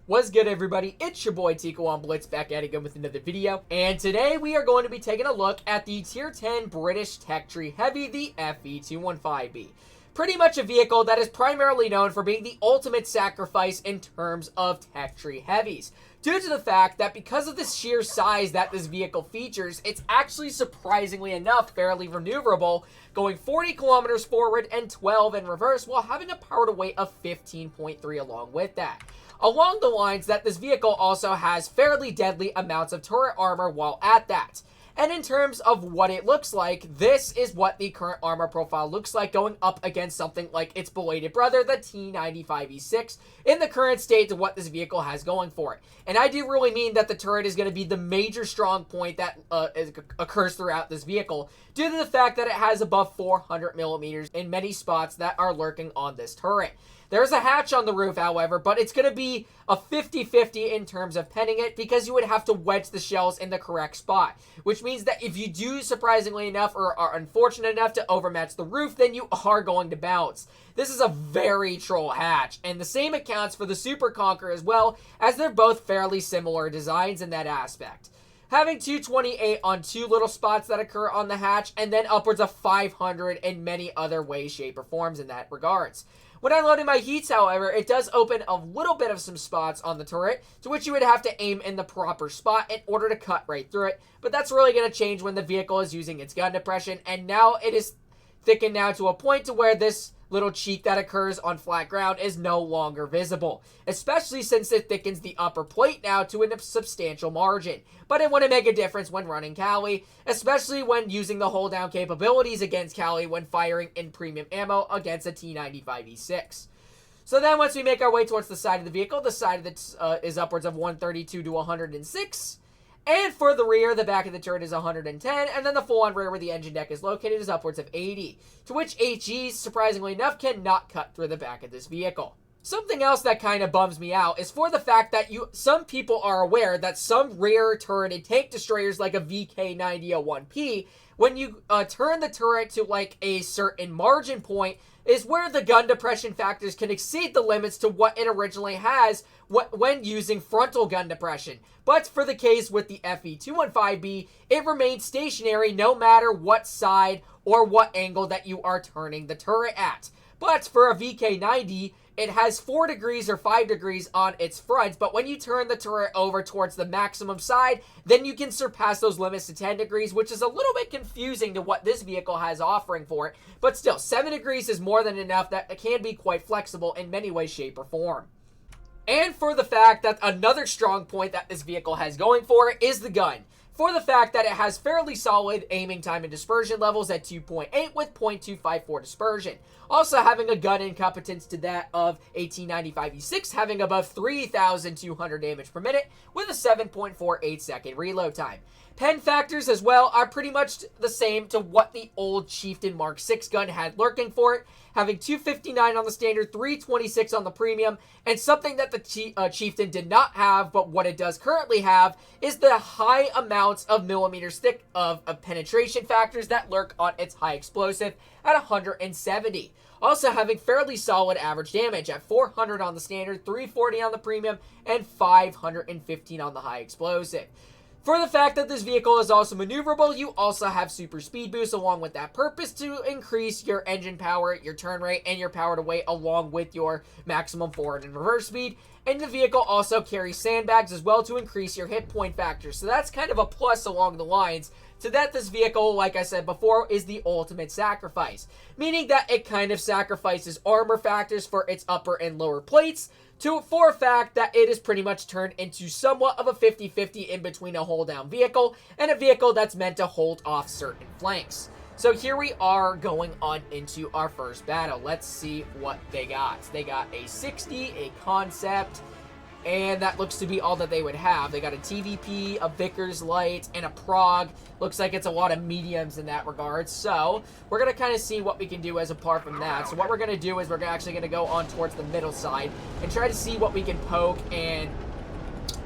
What's good, everybody? It's your boy Tico on Blitz, back at it again with another video. And today we are going to be taking a look at the Tier 10 British Tech Tree Heavy, the FE215B. Pretty much a vehicle that is primarily known for being the ultimate sacrifice in terms of Tech Tree Heavies, due to the fact that because of the sheer size that this vehicle features, it's actually surprisingly enough fairly maneuverable, going 40 kilometers forward and 12 in reverse while having a power to weight of 15.3 along with that. Along the lines that this vehicle also has fairly deadly amounts of turret armor while at that. And in terms of what it looks like, this is what the current armor profile looks like going up against something like its belated brother, the T95E6, in the current state of what this vehicle has going for it. And I do really mean that the turret is going to be the major strong point that occurs throughout this vehicle, due to the fact that it has above 400 millimeters in many spots that are lurking on this turret. There's a hatch on the roof, however, but it's going to be a 50-50 in terms of penning it, because you would have to wedge the shells in the correct spot, which means that if you do, surprisingly enough, or are unfortunate enough to overmatch the roof, then you are going to bounce. This is a very troll hatch, and the same accounts for the Super Conqueror as well, as they're both fairly similar designs in that aspect. Having 228 on two little spots that occur on the hatch, and then upwards of 500 in many other ways, shape, or forms in that regards. When I loaded my heats, however, it does open a little bit of some spots on the turret, to which you would have to aim in the proper spot in order to cut right through it, but that's really going to change when the vehicle is using its gun depression, and now it is thickened now to a point to where this little cheek that occurs on flat ground is no longer visible, especially since it thickens the upper plate now to a substantial margin. But it wouldn't make a difference when running Kali, especially when using the hold down capabilities against Kali when firing in premium ammo against a T95E6. So then once we make our way towards the side of the vehicle, the side that is upwards of 132 to 106. And for the rear, the back of the turret is 110, and then the full-on rear where the engine deck is located is upwards of 80, to which HEs, surprisingly enough, cannot cut through the back of this vehicle. Something else that kind of bums me out is for the fact that some people are aware that some rear turreted tank destroyers like a VK9001P, when you turn the turret to like a certain margin point, is where the gun depression factors can exceed the limits to what it originally has when using frontal gun depression. But for the case with the FE215B, it remains stationary no matter what side or what angle that you are turning the turret at. But for a VK90, it has 4 degrees or 5 degrees on its front, but when you turn the turret over towards the maximum side, then you can surpass those limits to 10 degrees, which is a little bit confusing to what this vehicle has offering for it. But still, 7 degrees is more than enough that it can be quite flexible in many ways, shape, or form. And for the fact that another strong point that this vehicle has going for it is the gun. For the fact that it has fairly solid aiming time and dispersion levels at 2.8 with 0.254 dispersion. Also having a gun incompetence to that of a T95E6, having above 3,200 damage per minute with a 7.48 second reload time. Pen factors as well are pretty much the same to what the old Chieftain Mark 6 gun had lurking for it, having 259 on the standard, 326 on the premium, and something that the Chieftain did not have, but what it does currently have, is the high amounts of millimeters thick of penetration factors that lurk on its high explosive at 170. Also having fairly solid average damage at 400 on the standard, 340 on the premium, and 515 on the high explosive. For the fact that this vehicle is also maneuverable, you also have super speed boost along with that purpose to increase your engine power, your turn rate, and your power to weight along with your maximum forward and reverse speed. And the vehicle also carries sandbags as well to increase your hit point factor. So that's kind of a plus along the lines to that this vehicle, like I said before, is the ultimate sacrifice. Meaning that it kind of sacrifices armor factors for its upper and lower plates, for a fact that it is pretty much turned into somewhat of a 50-50 in between a hold down vehicle and a vehicle that's meant to hold off certain flanks. So here we are going on into our first battle. Let's see what they got. They got a 60, a concept, and that looks to be all that they would have. They got a TVP, a Vickers Light, and a Prague. Looks like it's a lot of mediums in that regard. So we're going to kind of see what we can do as apart from that. So what we're going to do is we're actually going to go on towards the middle side and try to see what we can poke and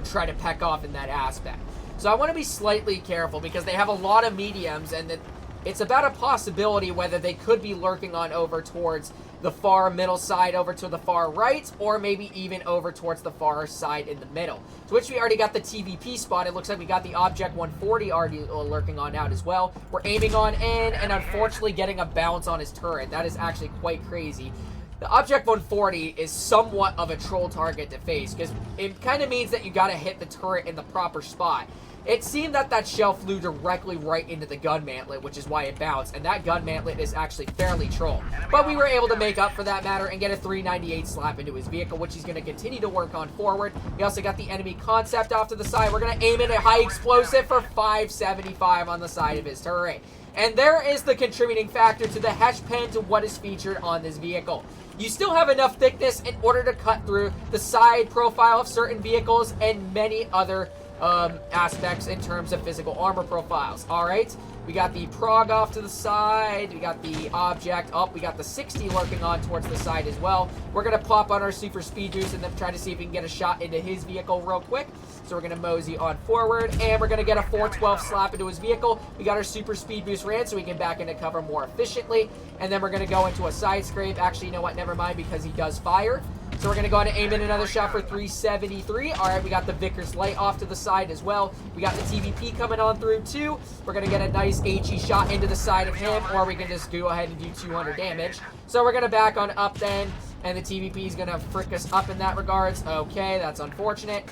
try to peck off in that aspect. So I want to be slightly careful because they have a lot of mediums, and It's about a possibility whether they could be lurking on over towards the far middle side over to the far right, or maybe even over towards the far side in the middle. To which we already got the TVP spot. It looks like we got the Object 140 already lurking on out as well. We're aiming on in, and unfortunately getting a bounce on his turret. That is actually quite crazy. The Object 140 is somewhat of a troll target to face, because it kind of means that you got to hit the turret in the proper spot. It seemed that that shell flew directly right into the gun mantlet, which is why it bounced, and that gun mantlet is actually fairly troll. But we were able to make up for that matter and get a 398 slap into his vehicle, which he's going to continue to work on forward. We also got the enemy concept off to the side. We're going to aim in a high explosive for 575 on the side of his turret. And there is the contributing factor to the Hesh pen to what is featured on this vehicle. You still have enough thickness in order to cut through the side profile of certain vehicles and many other aspects in terms of physical armor profiles. Alright, we got the Prog off to the side, we got the Object up, we got the 60 lurking on towards the side as well. We're going to pop on our super speed boost and then try to see if we can get a shot into his vehicle real quick. So we're going to mosey on forward, and we're going to get a 412 slap into his vehicle. We got our super speed boost ran so we can back into cover more efficiently, and then we're going to go into a side scrape. Actually, you know what, never mind, because he does fire. So we're going to go ahead and aim in another shot for 373. All right, we got the Vickers Light off to the side as well. We got the TVP coming on through too. We're going to get a nice HE shot into the side of him, or we can just go ahead and do 200 damage. So we're going to back on up then, and the TVP is going to frick us up in that regards. Okay, that's unfortunate.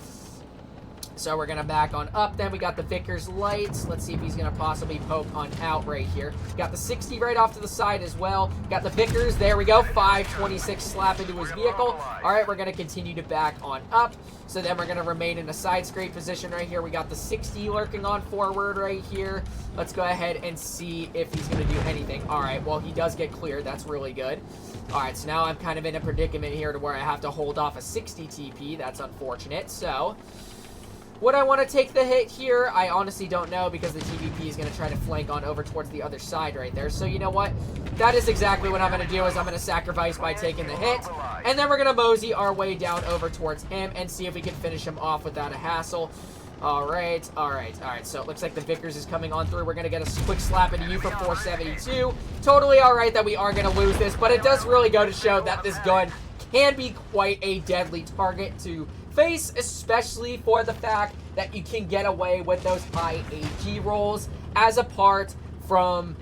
So we're going to back on up then. We got the Vickers Lights. Let's see if he's going to possibly poke on out right here. Got the 60 right off to the side as well. Got the Vickers. There we go. 526 slap into his vehicle. All right, we're going to continue to back on up. So then we're going to remain in a side scrape position right here. We got the 60 lurking on forward right here. Let's go ahead and see if he's going to do anything. All right, well, he does get cleared. That's really good. All right, so now I'm kind of in a predicament here to where I have to hold off a 60 TP. That's unfortunate. So would I want to take the hit here? I honestly don't know, because the TVP is going to try to flank on over towards the other side right there. So you know what? That is exactly what I'm going to do, is I'm going to sacrifice by taking the hit. And then we're going to mosey our way down over towards him and see if we can finish him off without a hassle. All right. So it looks like the Vickers is coming on through. We're going to get a quick slap into you for 472. Totally all right that we are going to lose this, but it does really go to show that this gun can be quite a deadly target to face, especially for the fact that you can get away with those high AG rolls as apart from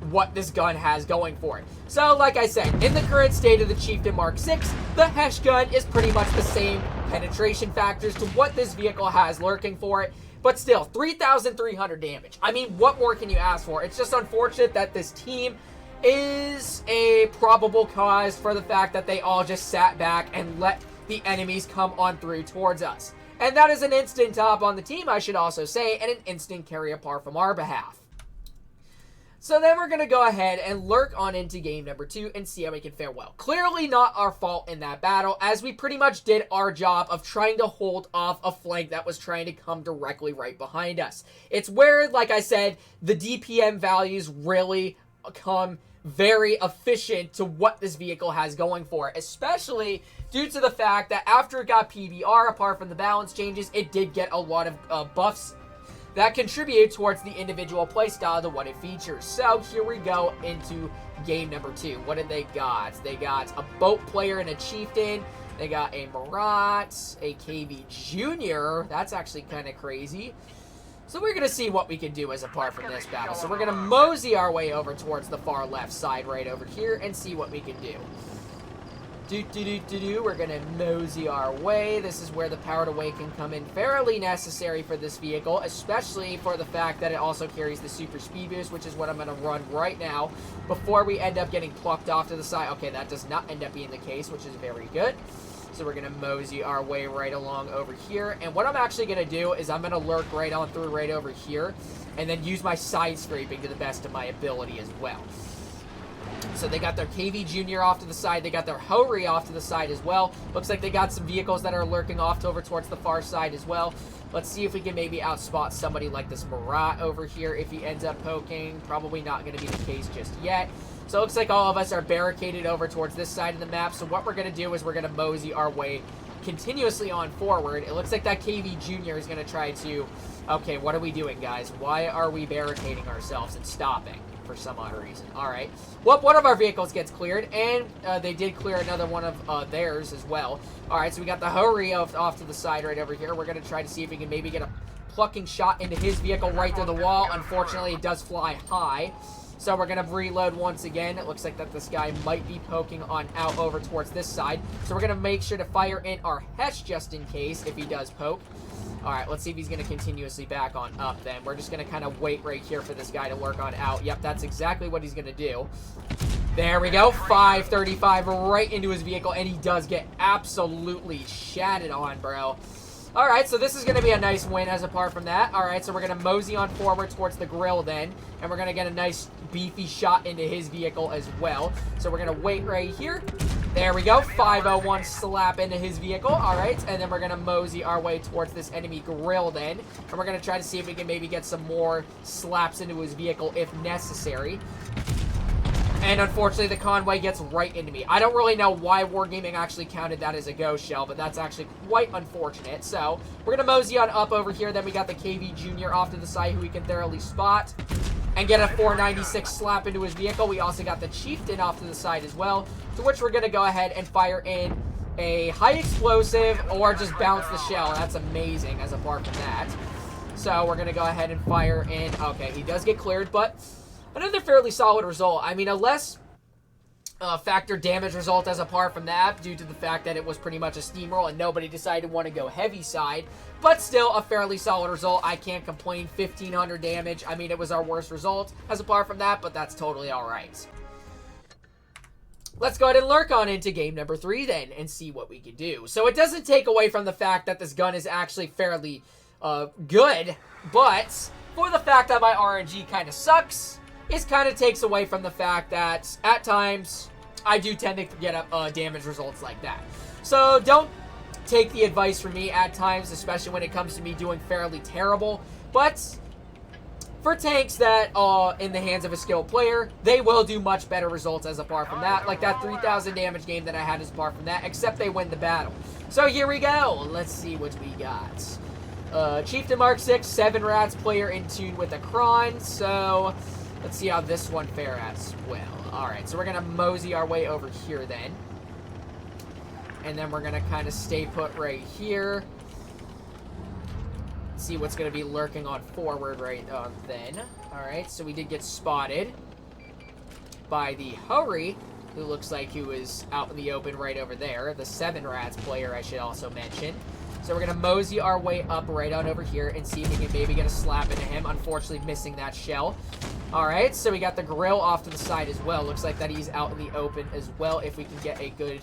what this gun has going for it. So, like I said, in the current state of the Chieftain Mark 6, the Hesh gun is pretty much the same penetration factors to what this vehicle has lurking for it. But still, 3,300 damage. I mean, what more can you ask for? It's just unfortunate that this team is a probable cause for the fact that they all just sat back and let the enemies come on through towards us. And that is an instant top on the team, I should also say, and an instant carry apart from our behalf. So then we're going to go ahead and lurk on into game number 2 and see how we can fare well. Clearly not our fault in that battle, as we pretty much did our job of trying to hold off a flank that was trying to come directly right behind us. It's where, like I said, the DPM values really come very efficient to what this vehicle has going for it, especially due to the fact that after it got PBR, apart from the balance changes, it did get a lot of buffs that contribute towards the individual playstyle to what it features. So here we go into game number 2. What did they got? They got a boat player and a chieftain. They got a Marat, a KV Jr. That's actually kind of crazy. So we're going to see what we can do as apart from this battle. So we're going to mosey our way over towards the far left side right over here and see what we can do. We're going to mosey our way. This is where the Powered Away can come in fairly necessary for this vehicle, especially for the fact that it also carries the super speed boost, which is what I'm going to run right now before we end up getting plucked off to the side. Okay, that does not end up being the case, which is very good. So we're going to mosey our way right along over here. And what I'm actually going to do is I'm going to lurk right on through right over here and then use my side scraping to the best of my ability as well. So they got their KV Jr. off to the side. They got their Hori off to the side as well. Looks like they got some vehicles that are lurking off over towards the far side as well. Let's see if we can maybe outspot somebody like this Marat over here if he ends up poking. Probably not going to be the case just yet. So it looks like all of us are barricaded over towards this side of the map. So what we're going to do is we're going to mosey our way continuously on forward. It looks like that KV Jr. is going to try to... Okay, what are we doing, guys? Why are we barricading ourselves and stopping? for some odd reason. All right. Well, one of our vehicles gets cleared, and they did clear another one of theirs as well. All right, so we got the Hurry off to the side right over here. We're going to try to see if we can maybe get a plucking shot into his vehicle right through the wall. Unfortunately, it does fly high. So we're going to reload once again. It looks like that this guy might be poking on out over towards this side. So we're going to make sure to fire in our Hesh just in case if he does poke. All right, let's see if he's going to continuously back on up then. We're just going to kind of wait right here for this guy to lurk on out. Yep, that's exactly what he's going to do. There we go. 535 right into his vehicle, and he does get absolutely shatted on, bro. All right, so this is going to be a nice win as apart from that. All right, so we're going to mosey on forward towards the grill then, and we're going to get a nice beefy shot into his vehicle as well. So we're going to wait right here. There we go. 501 slap into his vehicle. All right, and then we're going to mosey our way towards this enemy grill then, and we're going to try to see if we can maybe get some more slaps into his vehicle if necessary. And unfortunately, the Conway gets right into me. I don't really know why Wargaming actually counted that as a ghost shell, but that's actually quite unfortunate. So we're going to mosey on up over here. Then we got the KV Jr. off to the side who we can thoroughly spot and get a 496 slap into his vehicle. We also got the Chieftain off to the side as well, to which we're going to go ahead and fire in a high explosive or just bounce the shell. That's amazing as apart from that. So we're going to go ahead and fire in. Okay, he does get cleared, but another fairly solid result. I mean, a less factor damage result as apart from that due to the fact that it was pretty much a steamroll and nobody decided to want to go heavy side. But still a fairly solid result. I can't complain. 1,500 damage. I mean, it was our worst result as apart from that, but that's totally all right. Let's go ahead and lurk on into game number 3 then and see what we can do. So it doesn't take away from the fact that this gun is actually fairly good, but for the fact that my RNG kind of sucks, it kind of takes away from the fact that at times I do tend to get damage results like that. So don't take the advice from me at times, especially when it comes to me doing fairly terrible. But for tanks that are in the hands of a skilled player, they will do much better results as apart from that. Like that 3,000 damage game that I had as apart from that, except they win the battle. So here we go. Let's see what we got. Chieftain Mark 6, 7 rats, player in tune with a Kron. So let's see how this one fare as well. Alright, so we're going to mosey our way over here then. And then we're going to kind of stay put right here. See what's going to be lurking on forward right then. Alright, so we did get spotted by the Hurry, who looks like he was out in the open right over there. The 7 rats player, I should also mention. So we're going to mosey our way up right on over here and see if we can maybe get a slap into him. Unfortunately, missing that shell. Alright, so we got the grill off to the side as well. Looks like that he's out in the open as well if we can get a good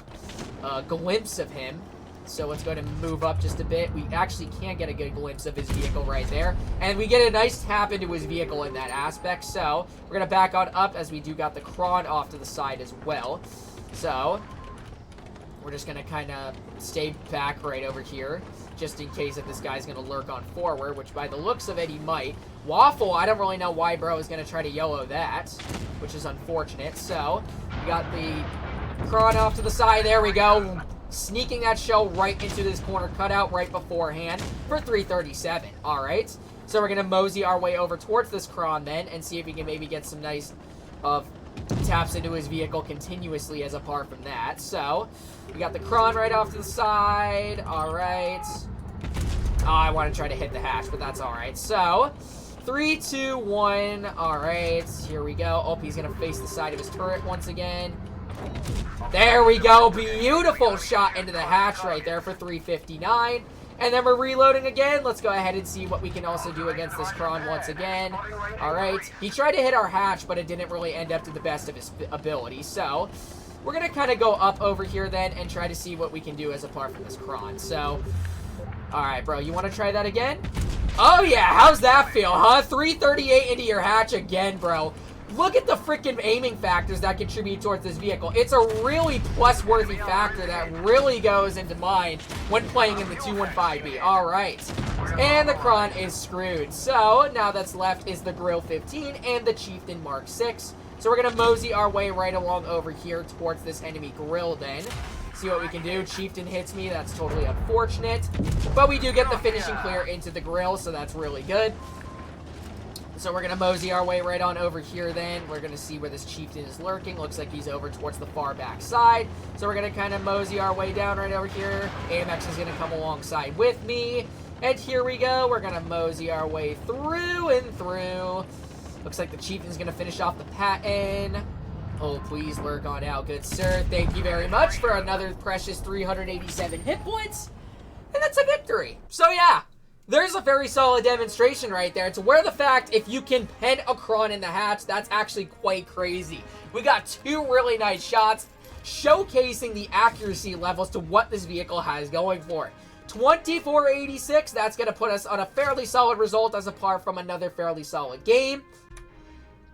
glimpse of him. So let's go ahead and move up just a bit. We actually can get a good glimpse of his vehicle right there. And we get a nice tap into his vehicle in that aspect. So we're going to back on up as we do got the Kron off to the side as well. So we're just going to kind of stay back right over here, just in case that this guy's going to lurk on forward, which by the looks of it, he might. Waffle, I don't really know why bro is going to try to YOLO that, which is unfortunate. So we got the Kron off to the side. There we go. Sneaking that shell right into this corner cutout right beforehand for 337. All right. So we're going to mosey our way over towards this Kron then and see if we can maybe get some nice taps into his vehicle continuously as apart from that. So we got the Kron right off to the side. All right. Oh, I want to try to hit the hatch, but that's all right. So 3, 2, 1. All right. Here we go. Oh, he's going to face the side of his turret once again. There we go. Beautiful shot into the hatch right there for 359. And then we're reloading again. Let's go ahead and see what we can also do against this Kron once again. All right. He tried to hit our hatch, but it didn't really end up to the best of his ability. So we're going to kind of go up over here then and try to see what we can do as apart from this Kron. So, all right, bro. You want to try that again? Oh, yeah. How's that feel, huh? 338 into your hatch again, bro. Look at the freaking aiming factors that contribute towards this vehicle. It's a really plus-worthy factor that really goes into mind when playing in the 215B. All right. And the Kron is screwed. So now that's left is the Grill 15 and the Chieftain Mark 6. So we're going to mosey our way right along over here towards this enemy grill then. See what we can do. Chieftain hits me. That's totally unfortunate. But we do get the finishing clear into the grill, so that's really good. So we're going to mosey our way right on over here then. We're going to see where this chieftain is lurking. Looks like he's over towards the far back side. So we're going to kind of mosey our way down right over here. AMX is going to come alongside with me. And here we go. We're going to mosey our way through and through. Looks like the chieftain's going to finish off the Patton. Oh, please lurk on out, good sir. Thank you very much for another precious 387 hit points. And that's a victory. So yeah. There's a very solid demonstration right there. To where the fact, if you can pen a Kron in the hatch, that's actually quite crazy. We got 2 really nice shots, showcasing the accuracy levels to what this vehicle has going for. 2486, that's going to put us on a fairly solid result as apart from another fairly solid game.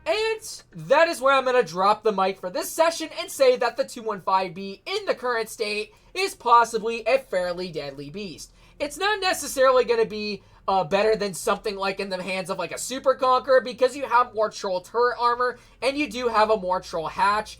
And that is where I'm going to drop the mic for this session and say that the 215B in the current state is possibly a fairly deadly beast. It's not necessarily going to be better than something like in the hands of like a Super Conqueror because you have more troll turret armor and you do have a more troll hatch.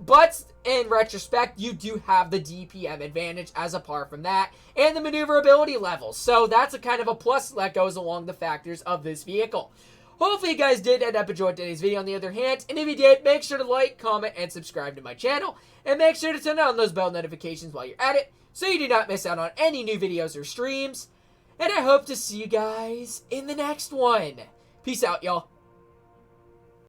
But in retrospect, you do have the DPM advantage as apart from that and the maneuverability levels. So that's a kind of a plus that goes along the factors of this vehicle. Hopefully you guys did end up enjoying today's video on the other hand. And if you did, make sure to like, comment, and subscribe to my channel. And make sure to turn on those bell notifications while you're at it, so you do not miss out on any new videos or streams. And I hope to see you guys in the next one. Peace out, y'all.